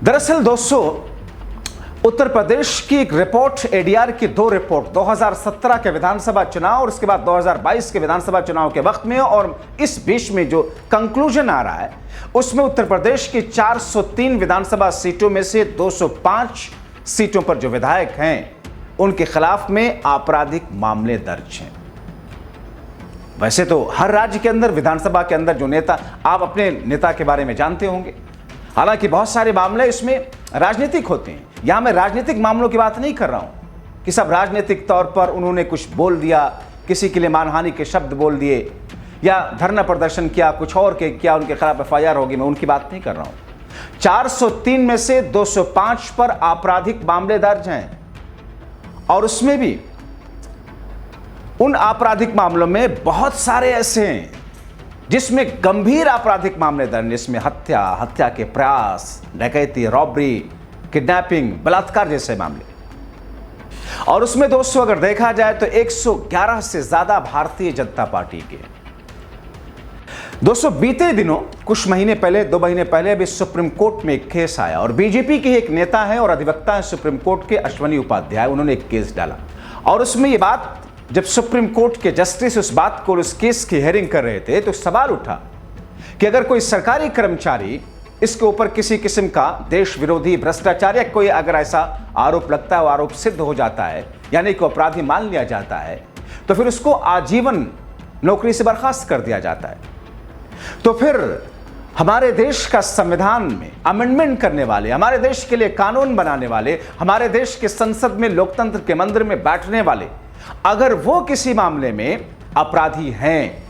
दरअसल दोस्तों, उत्तर प्रदेश की एक रिपोर्ट, एडीआर की दो रिपोर्ट 2017 के विधानसभा चुनाव और उसके बाद 2022 के विधानसभा चुनाव के वक्त में और इस बीच में जो कंक्लूजन आ रहा है उसमें उत्तर प्रदेश की 403 विधानसभा सीटों में से 205 सीटों पर जो विधायक हैं उनके खिलाफ में आपराधिक मामले दर्ज हैं। वैसे तो हर राज्य के अंदर, विधानसभा के अंदर जो नेता, आप अपने नेता के बारे में जानते होंगे, हालांकि बहुत सारे मामले इसमें राजनीतिक होते हैं। यहां मैं राजनीतिक मामलों की बात नहीं कर रहा हूं कि सब राजनीतिक तौर पर उन्होंने कुछ बोल दिया, किसी के लिए मानहानि के शब्द बोल दिए या धरना प्रदर्शन किया, कुछ और के किया, उनके खिलाफ एफआईआर होगी, मैं उनकी बात नहीं कर रहा हूं। 403 में से 205 पर आपराधिक मामले दर्ज हैं और उसमें भी उन आपराधिक मामलों में बहुत सारे ऐसे हैं जिसमें गंभीर आपराधिक मामले दर्ज, जिसमें हत्या के प्रयास, डकैती, रॉबरी, किडनैपिंग, बलात्कार जैसे मामले। और उसमें दोस्तों अगर देखा जाए तो 111 से ज्यादा भारतीय जनता पार्टी के। दोस्तों बीते दिनों कुछ महीने पहले, 2 महीने पहले अभी सुप्रीम कोर्ट में एक केस आया और बीजेपी के एक नेता हैं और अधिवक्ता हैं सुप्रीम कोर्ट के, अश्वनी उपाध्याय, उन्होंने एक केस डाला और उसमें यह बात, जब सुप्रीम कोर्ट के जस्टिस उस बात को, उस केस की हेयरिंग कर रहे थे तो सवाल उठा कि अगर कोई सरकारी कर्मचारी इसके ऊपर किसी किस्म का देश विरोधी भ्रष्टाचार या कोई अगर ऐसा आरोप लगता है, वो आरोप सिद्ध हो जाता है, यानी कि अपराधी मान लिया जाता है, तो फिर उसको आजीवन नौकरी से बर्खास्त कर दिया जाता है। तो फिर हमारे देश का संविधान में अमेंडमेंट करने वाले, हमारे देश के लिए कानून बनाने वाले, हमारे देश के संसद में, लोकतंत्र के मंदिर में बैठने वाले, अगर वो किसी मामले में अपराधी हैं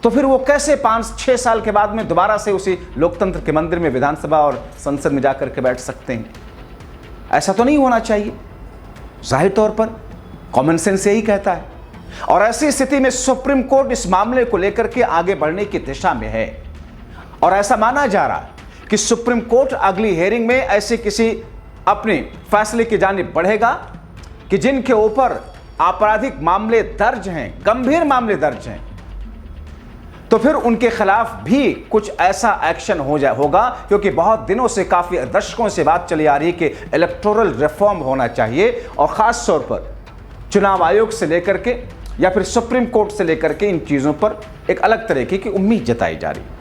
तो फिर वो कैसे 5-6 साल के बाद में दोबारा से उसी लोकतंत्र के मंदिर में, विधानसभा और संसद में जाकर के बैठ सकते हैं? ऐसा तो नहीं होना चाहिए। जाहिर तौर पर कॉमन सेंस यही कहता है। और ऐसी स्थिति में सुप्रीम कोर्ट इस मामले को लेकर के आगे बढ़ने की दिशा में है और ऐसा माना जा रहा है कि सुप्रीम कोर्ट अगली हियरिंग में ऐसे किसी अपने फैसले की जानिब बढ़ेगा कि जिनके ऊपर आपराधिक मामले दर्ज हैं, गंभीर मामले दर्ज हैं, तो फिर उनके खिलाफ भी कुछ ऐसा एक्शन होगा, क्योंकि बहुत दिनों से, काफी दशकों से बात चली आ रही है कि इलेक्टोरल रिफॉर्म होना चाहिए और खास तौर पर चुनाव आयोग से लेकर के या फिर सुप्रीम कोर्ट से लेकर के इन चीजों पर एक अलग तरीके की उम्मीद जताई जा रही है।